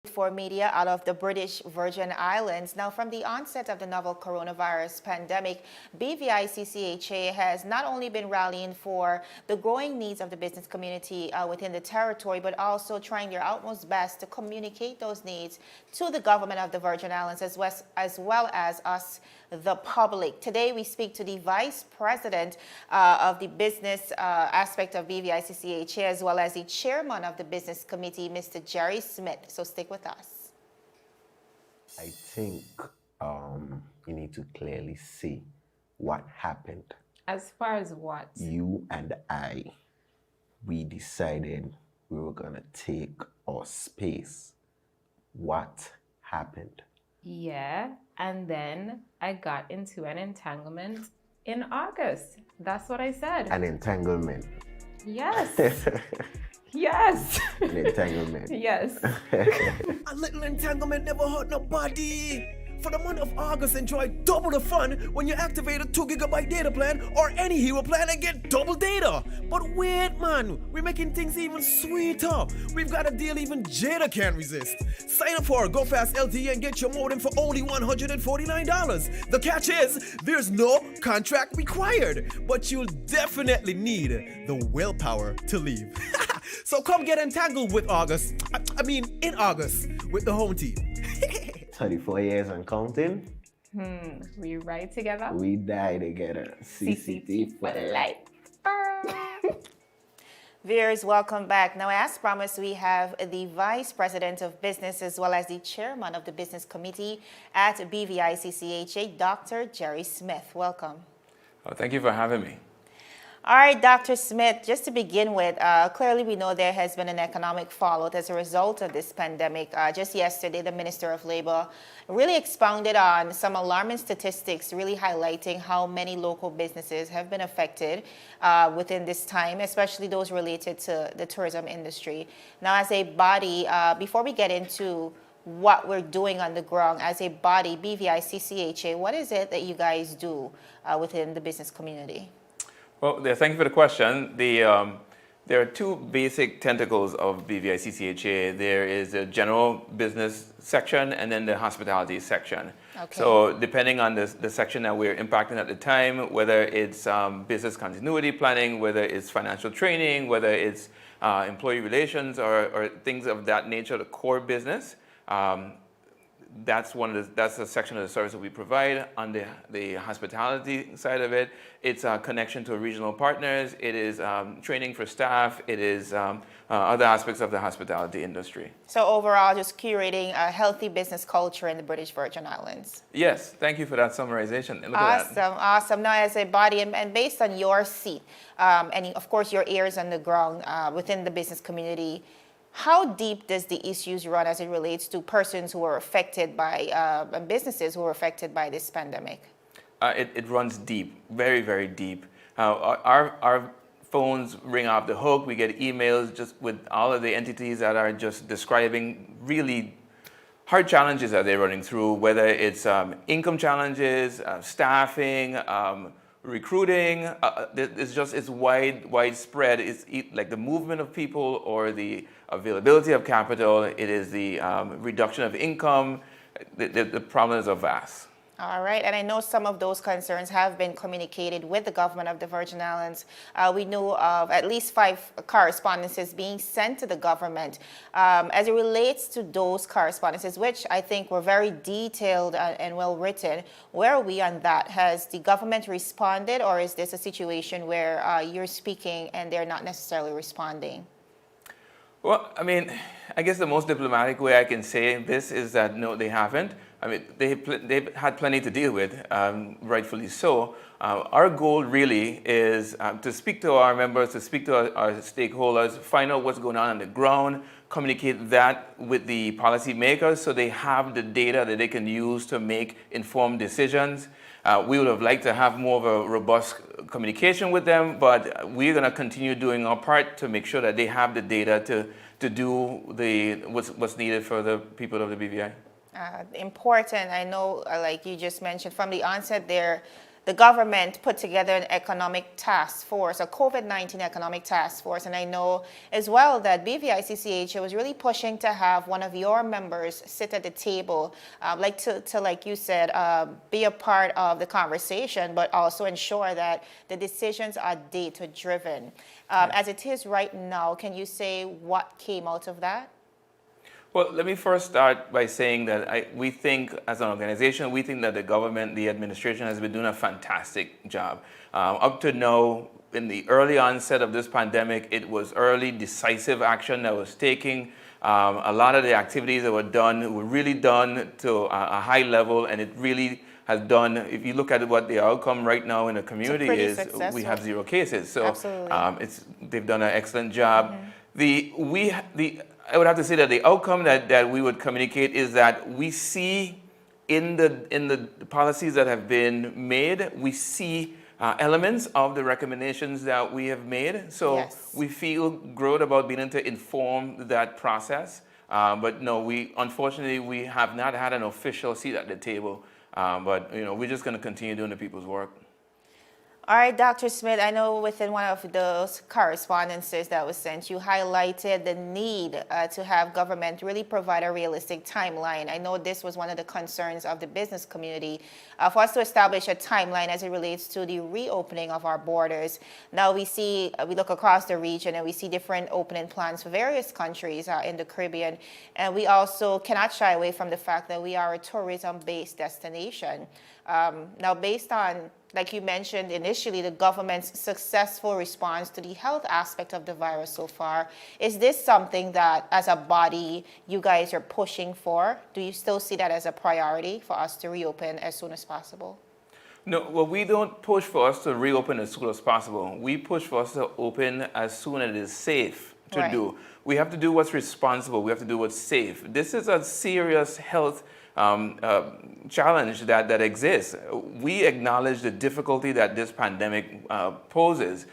for media out of the British Virgin Islands. Now, from the onset of the novel coronavirus pandemic, BVICCHA has not only been rallying for the growing needs of the business community within the territory, but also trying their utmost best to communicate those needs to the government of the Virgin Islands as well as us, the public. Today, we speak to the Vice President of the business aspect of BVICCHA, as well as the Chairman of the Business Committee, Mr. Jerry Smith. So stick with us. I think you need to clearly see what happened. As far as what? You and I, we decided we were going to take our space. What happened? Yeah, and then I got into an entanglement in August. That's what I said. An entanglement. Yes. Yes. An entanglement. Yes. A little entanglement never hurt nobody. For the month of August, enjoy double the fun when you activate a 2 GB data plan or any hero plan and get double data. But wait, man, we're making things even sweeter. We've got a deal even Jada can't resist. Sign up for Go Fast LTE and get your modem for only $149. The catch is, there's no contract required, but you'll definitely need the willpower to leave. So come get entangled with in August with the home team. 34 years and counting. We ride together. We die together. CCT for life. Viewers, welcome back. Now, as promised, we have the Vice President of Business as well as the Chairman of the Business Committee at BVICCHA, Dr. Jerry Smith. Welcome. Thank you for having me. All right, Dr. Smith, just to begin with, clearly we know there has been an economic fallout as a result of this pandemic. Just yesterday, the Minister of Labor really expounded on some alarming statistics, really highlighting how many local businesses have been affected within this time, especially those related to the tourism industry. Now, as a body, before we get into what we're doing on the ground, as a body, BVICCHA, what is it that you guys do within the business community? Well, thank you for the question. There are two basic tentacles of BVICCHA. There is a general business section and then the hospitality section. Okay. So depending on the section that we're impacting at the time, whether it's business continuity planning, whether it's financial training, whether it's employee relations or things of that nature, the core business, that's a section of the service that we provide. On the hospitality side of it, it's a connection to regional partners. It is training for staff. It is other aspects of the hospitality industry. So overall, just curating a healthy business culture in the British Virgin Islands. Yes, thank you for that summarization. Look at that. Awesome. Now, as a body, and based on your seat, and of course your ears on the ground within the business community, how deep does the issues run as it relates to persons who are affected by, and businesses who are affected by this pandemic? It runs deep, very, very deep. Our phones ring off the hook. We get emails just with all of the entities that are just describing really hard challenges that they're running through, whether it's income challenges, staffing, recruiting. It's widespread. It's like the movement of people or the availability of capital. It is the reduction of income. The problems are vast. All right, and I know some of those concerns have been communicated with the government of the Virgin Islands. We knew of at least 5 correspondences being sent to the government. As it relates to those correspondences, which I think were very detailed and well written, where are we on that? Has the government responded, or is this a situation where you're speaking and they're not necessarily responding? Well, I mean, I guess the most diplomatic way I can say this is that no, they haven't. I mean, they've had plenty to deal with, rightfully so. Our goal really is to speak to our members, to speak to our stakeholders, find out what's going on the ground, communicate that with the policymakers so they have the data that they can use to make informed decisions. We would have liked to have more of a robust communication with them, but we're going to continue doing our part to make sure that they have the data to do what's needed for the people of the BVI. Important. I know, like you just mentioned, from the onset there, the government put together an economic task force, a COVID-19 economic task force. And I know as well that BVICCHA was really pushing to have one of your members sit at the table, like you said, be a part of the conversation, but also ensure that the decisions are data-driven. As it is right now, can you say what came out of that? Well, let me first start by saying that we think, as an organization, we think that the government, the administration has been doing a fantastic job. Up to now, in the early onset of this pandemic, it was early, decisive action that was taking. A lot of the activities that were really done to a high level, and it really has done, if you look at what the outcome right now in the community is, successful. we have 0 cases. So they've done an excellent job. I would have to say that the outcome that we would communicate is that we see in the policies that have been made, we see elements of the recommendations that we have made. So we feel good about being able to inform that process. But no, unfortunately, we have not had an official seat at the table. But we're just going to continue doing the people's work. All right, Dr. Smith, I know within one of those correspondences that was sent, you highlighted the need to have government really provide a realistic timeline. I know this was one of the concerns of the business community for us to establish a timeline as it relates to the reopening of our borders. Now we look across the region and we see different opening plans for various countries in the Caribbean. And we also cannot shy away from the fact that we are a tourism-based destination. Now, based on, like you mentioned initially, the government's successful response to the health aspect of the virus so far, is this something that, as a body, you guys are pushing for? Do you still see that as a priority for us to reopen as soon as possible? No, well, we don't push for us to reopen as soon as possible. We push for us to open as soon as it is safe to do. We have to do what's responsible. We have to do what's safe. This is a serious health challenge that exists. We acknowledge the difficulty that this pandemic poses.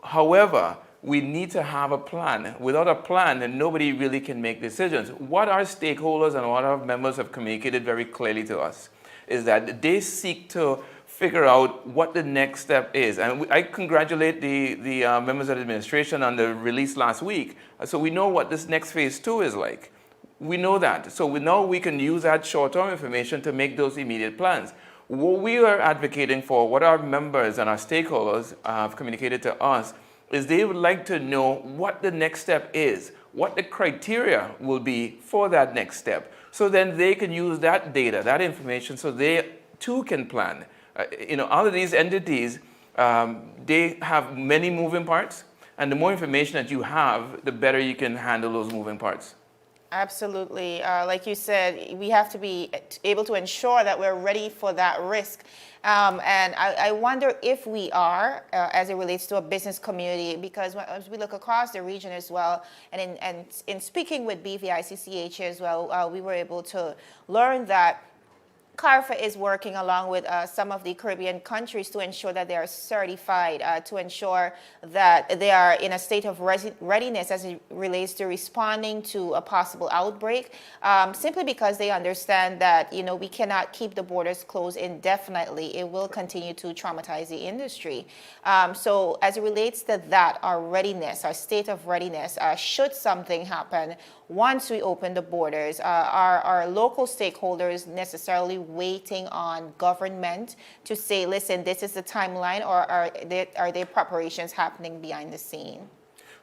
However, we need to have a plan. Without a plan, then nobody really can make decisions. What our stakeholders and what our members have communicated very clearly to us is that they seek to figure out what the next step is. And I congratulate the members of the administration on the release last week. So we know what this next phase 2 is like. We know that. So we know we can use that short-term information to make those immediate plans. What we are advocating for, what our members and our stakeholders have communicated to us, is they would like to know what the next step is, what the criteria will be for that next step. So then they can use that data, that information, so they too can plan. All of these entities, they have many moving parts, and the more information that you have, the better you can handle those moving parts. Absolutely. Like you said, we have to be able to ensure that we're ready for that risk. And I wonder if we are, as it relates to a business community, because as we look across the region as well, and in speaking with BVICCHA as well, we were able to learn that CARFA is working along with some of the Caribbean countries to ensure that they are certified, to ensure that they are in a state of readiness as it relates to responding to a possible outbreak, simply because they understand that, we cannot keep the borders closed indefinitely. It will continue to traumatize the industry. So as it relates to that, our readiness, our state of readiness, should something happen once we open the borders, are local stakeholders necessarily waiting on government to say, listen, this is the timeline, or are there preparations happening behind the scene?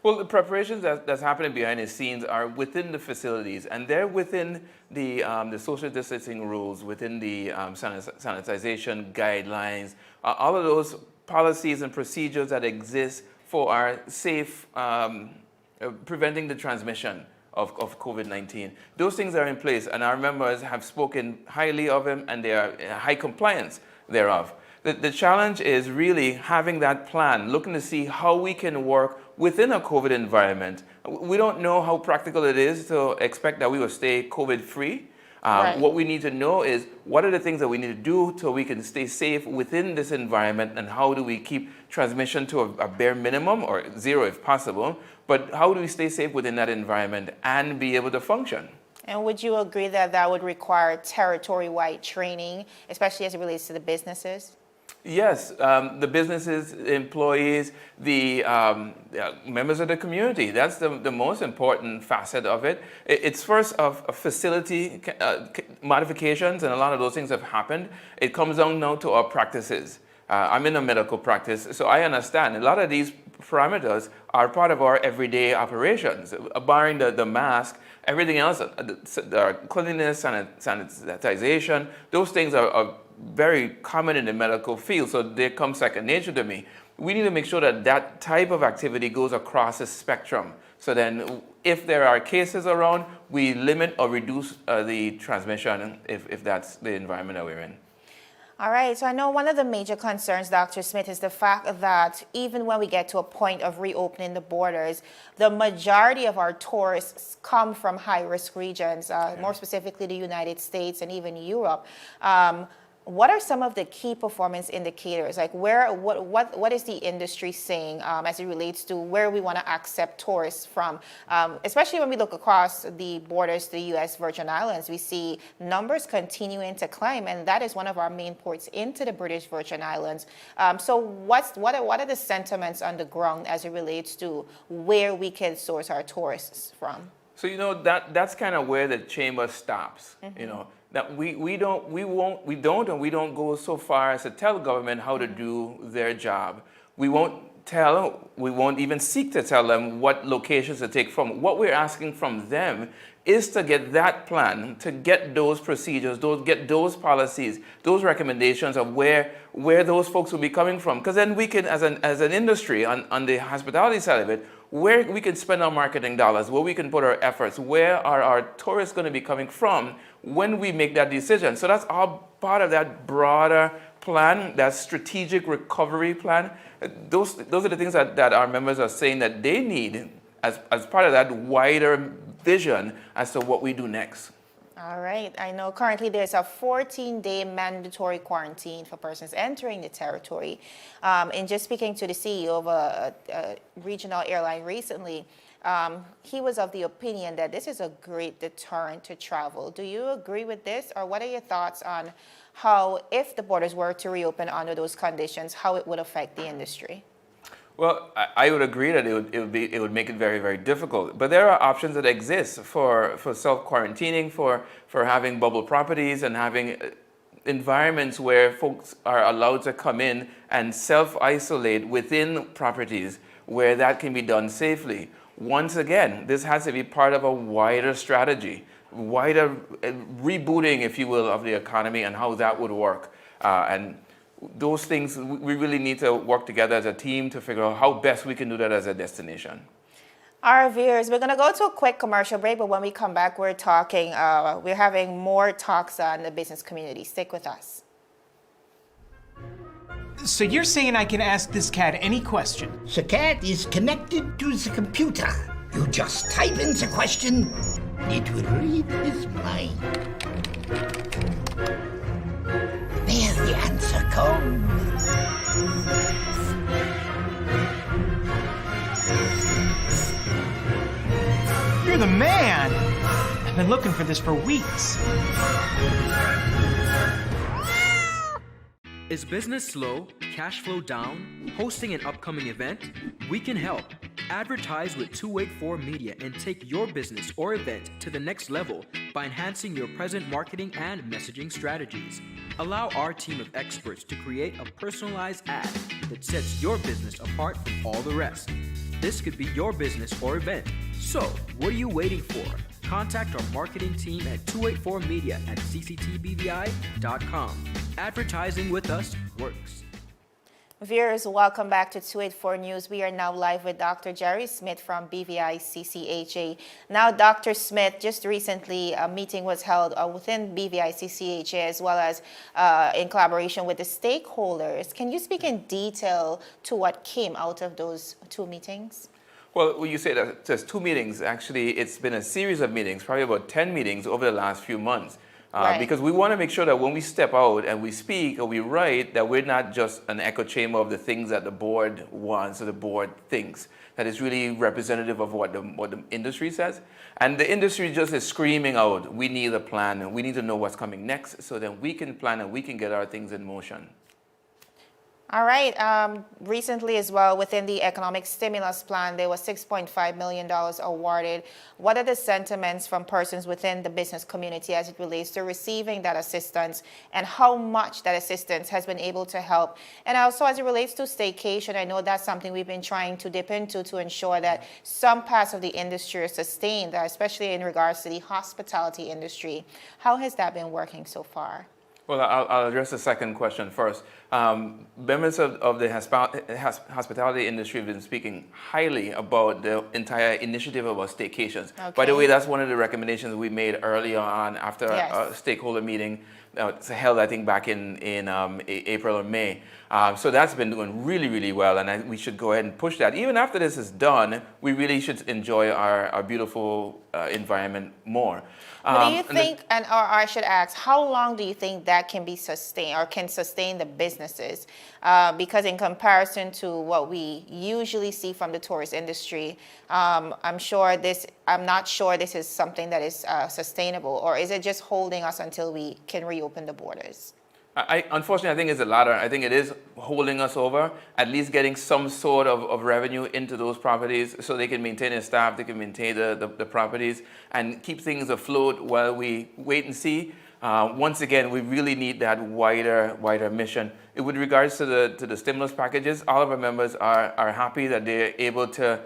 Well, the preparations that's happening behind the scenes are within the facilities, and they're within the social distancing rules, within the sanitization guidelines, all of those policies and procedures that exist for our safe preventing the transmission of COVID-19. Those things are in place, and our members have spoken highly of them, and they are in high compliance thereof. The challenge is really having that plan, looking to see how we can work within a COVID environment. We don't know how practical it is to expect that we will stay COVID-free. What we need to know is what are the things that we need to do so we can stay safe within this environment, and how do we keep transmission to a bare minimum, or zero if possible, but how do we stay safe within that environment and be able to function? And would you agree that that would require territory-wide training, especially as it relates to the businesses? Yes, the businesses, employees, the members of the community. That's the most important facet of it. It's first of facility modifications, and a lot of those things have happened. It comes down now to our practices. I'm in a medical practice, so I understand a lot of these parameters are part of our everyday operations, barring the mask. Everything else, the cleanliness, sanitization, those things are very common in the medical field, so they come second nature to me. We need to make sure that that type of activity goes across the spectrum. So then if there are cases around, we limit or reduce the transmission if that's the environment that we're in. All right, so I know one of the major concerns, Dr. Smith, is the fact that even when we get to a point of reopening the borders, the majority of our tourists come from high-risk regions, more specifically the United States and even Europe. What are some of the key performance indicators? Like what is the industry saying as it relates to where we want to accept tourists from? Especially when we look across the borders to the U.S. Virgin Islands, we see numbers continuing to climb, and that is one of our main ports into the British Virgin Islands. So what are the sentiments on the ground as it relates to where we can source our tourists from? So that's kind of where the chamber stops. That we don't go so far as to tell government how to do their job. We won't even seek to tell them what locations to take from. What we're asking from them is to get that plan, to get those procedures, get those policies, those recommendations of where those folks will be coming from. Because then we can, as an industry on the hospitality side of it, where we can spend our marketing dollars, where we can put our efforts, where are our tourists going to be coming from when we make that decision. So that's all part of that broader plan, that strategic recovery plan. Those are the things that our members are saying that they need as part of that wider vision as to what we do next. All right. I know currently there's a 14-day mandatory quarantine for persons entering the territory. And just speaking to the CEO of a regional airline recently, he was of the opinion that this is a great deterrent to travel. Do you agree with this, or what are your thoughts on how, if the borders were to reopen under those conditions, how it would affect the industry? Well, I would agree that it would make it very, very difficult. But there are options that exist for self-quarantining, for having bubble properties and having environments where folks are allowed to come in and self-isolate within properties where that can be done safely. Once again, this has to be part of a wider strategy, wider rebooting, if you will, of the economy and how that would work. And those things, we really need to work together as a team to figure out how best we can do that as a destination. All right, viewers, we're going to go to a quick commercial break, but when we come back, we're having more talks on the business community. Stick with us. So you're saying I can ask this cat any question? The cat is connected to the computer. You just type in the question, it will read his mind. There the answer comes. You're the man! I've been looking for this for weeks. Is business slow, cash flow down, hosting an upcoming event? We can help. Advertise with 284 Media and take your business or event to the next level by enhancing your present marketing and messaging strategies. Allow our team of experts to create a personalized ad that sets your business apart from all the rest. This could be your business or event. So, what are you waiting for? Contact our marketing team at 284media@cctbvi.com. Advertising with us works. Viewers, welcome back to 284 News. We are now live with Dr. Jerry Smith from BVICCHA. Now, Dr. Smith, just recently a meeting was held within BVICCHA as well as in collaboration with the stakeholders. Can you speak in detail to what came out of those two meetings? Well, when you say that there's two meetings, actually it's been a series of meetings, probably about 10 meetings over the last few months. Right. Because we want to make sure that when we step out and we speak or we write, that we're not just an echo chamber of the things that the board wants or the board thinks. That is really representative of what the industry says. And the industry just is screaming out, we need a plan and we need to know what's coming next so that we can plan and we can get our things in motion. All right. Recently as well, within the economic stimulus plan, there was $6.5 million awarded. What are the sentiments from persons within the business community as it relates to receiving that assistance, and how much that assistance has been able to help? And also as it relates to staycation, I know that's something we've been trying to dip into to ensure that some parts of the industry are sustained, especially in regards to the hospitality industry. How has that been working so far? Well, I'll address the second question first. Members of the hospitality industry have been speaking highly about the entire initiative about staycations. Okay. By the way, that's one of the recommendations we made early on after a stakeholder meeting held, I think, back in April or May. So that's been doing really, really well, and we should go ahead and push that. Even after this is done, we really should enjoy our beautiful environment more. But do you think, or I should ask, how long do you think that can be sustained or can sustain the businesses? Because in comparison to what we usually see from the tourist industry, I'm not sure this is something that is sustainable, or is it just holding us until we can reopen the borders? Unfortunately, I think it's the latter. I think it is holding us over, at least getting some sort of revenue into those properties so they can maintain their staff, they can maintain the properties, and keep things afloat while we wait and see. Once again, we really need that wider mission. With regards to the stimulus packages, all of our members are happy that they're able to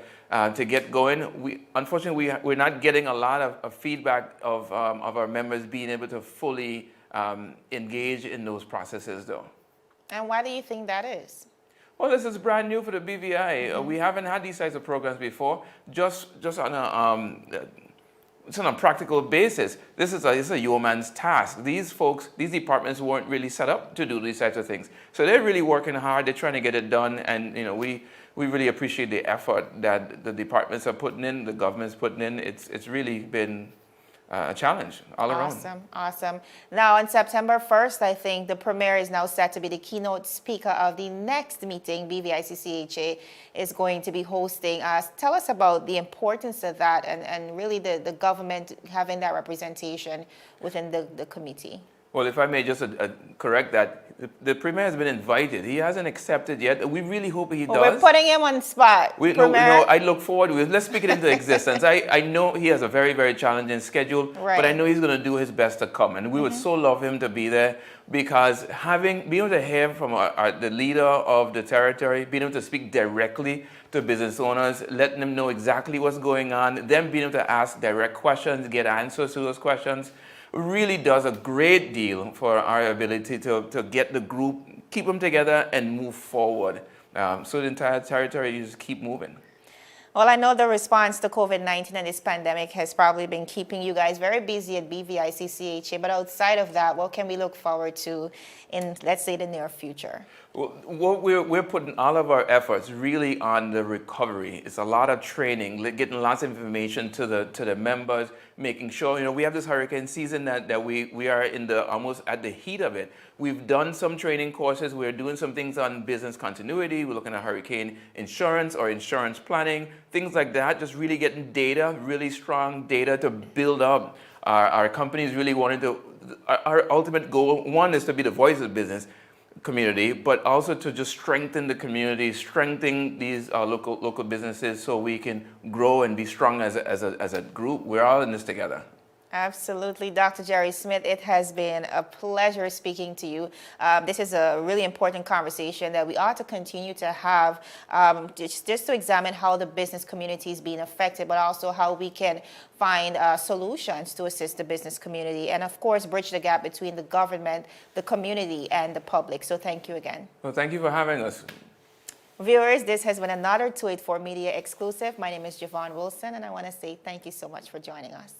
get going. Unfortunately, we're not getting a lot of feedback of our members being able to fully engage in those processes, though. And why do you think that is? Well, this is brand new for the BVI. We haven't had these types of programs before. Just on a practical basis, this is a yeoman's task. These folks, these departments weren't really set up to do these types of things. So they're really working hard. They're trying to get it done, and we really appreciate the effort that the departments are putting in, the government's putting in. It's really been a challenge all around. Awesome. Now, on September 1st, I think the Premier is now set to be the keynote speaker of the next meeting BVICCHA is going to be hosting. Tell us about the importance of that and really the government having that representation within the committee. Well, if I may just correct that, the Premier has been invited. He hasn't accepted yet. We really hope he does. We're putting him on the spot. No, I look forward to it. Let's speak it into existence. I know he has a very, very challenging schedule, but I know he's going to do his best to come. And we would so love him to be there, because being able to hear from the leader of the territory, being able to speak directly to business owners, letting them know exactly what's going on, them being able to ask direct questions, get answers to those questions, really does a great deal for our ability to get the group, keep them together, and move forward. So the entire territory just keep moving. Well, I know the response to COVID-19 and this pandemic has probably been keeping you guys very busy at BVICCHA, but outside of that, what can we look forward to in, let's say, the near future? Well, we're putting all of our efforts really on the recovery. It's a lot of training, getting lots of information to the members, making sure, we have this hurricane season that we are almost at the heat of it. We've done some training courses. We're doing some things on business continuity. We're looking at hurricane insurance or insurance planning, things like that, just really getting data, really strong data to build up. Our companies really wanted to, our ultimate goal, one is to be the voice of the business community, but also to just strengthen the community, strengthen these local businesses so we can grow and be strong as a group. We're all in this together. Absolutely. Dr. Jerry Smith, it has been a pleasure speaking to you. This is a really important conversation that we ought to continue to have, just to examine how the business community is being affected, but also how we can find solutions to assist the business community and, of course, bridge the gap between the government, the community, and the public. So thank you again. Well, thank you for having us. Viewers, this has been another 284 Media exclusive. My name is Javon Wilson, and I want to say thank you so much for joining us.